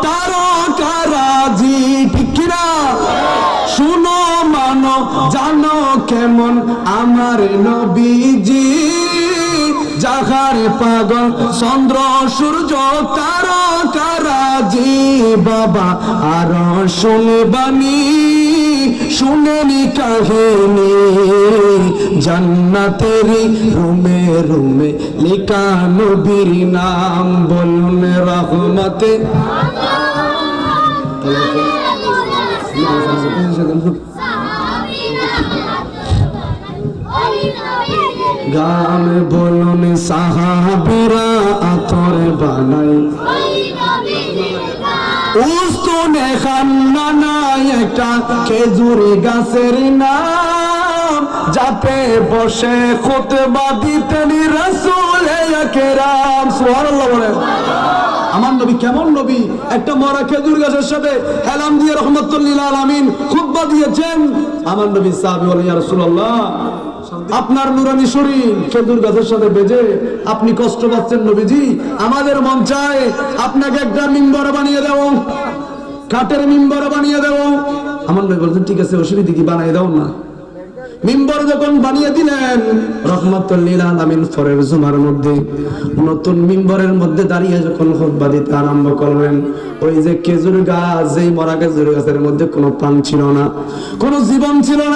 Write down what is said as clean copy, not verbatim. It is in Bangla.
তারকারাজি, ঠিক কিনা? শুনো মানো জানো কেমন আমার নবীজি, যাহার পাগল চন্দ্র সূর্য তারকারাজি। বাবা আর শুনবানি শুনেনি কাহিনী, জান্নাতের রুমে রুমে লেখা নবীর নাম। বলুন রহমতে গান, বলুন সাহাবীরা আতর বানাই, উস্তনে খান্না নাই একটা খেজুর গাছের নাম, যাতে বসে খুতবা দিতেন রাসূল আকরাম। সুবহানাল্লাহ বলেন। আমার নবী কেমন নবী, একটা মরা খেজুর গাছের সাথে হেলাম দিয়ে রহমাতুল লিল আলামিন খুতবা দিয়েছেন। আমার নবী সাহাবী বলেন, ইয়া রাসূলুল্লাহ, আপনার নুরানি শরীর খেজুর গাছের সাথে বেজে আপনি কষ্ট পাচ্ছেন নবীজি, আমাদের মন চায় আপনাকে একটা মিম্বর বানিয়ে দেব, কাঠের মিম্বর বানিয়ে দেব। আমার নবী বলছেন, ঠিক আছে, অসুবিধা কি, বানিয়ে দাও না। মিম্বর যখন বানিয়ে দিলেন, রহমাতুল লিল আলামিন ফরের জুমার মধ্যে নতুন মিম্বরের মধ্যে দাঁড়িয়ে যখন খুতবা দিতে আরম্ভ করলেন, ওই যে খেজুর গাছ, যেই মরা খেজুর গাছের মধ্যে কোনো প্রাণ ছিল না, কোনো জীবন ছিল না।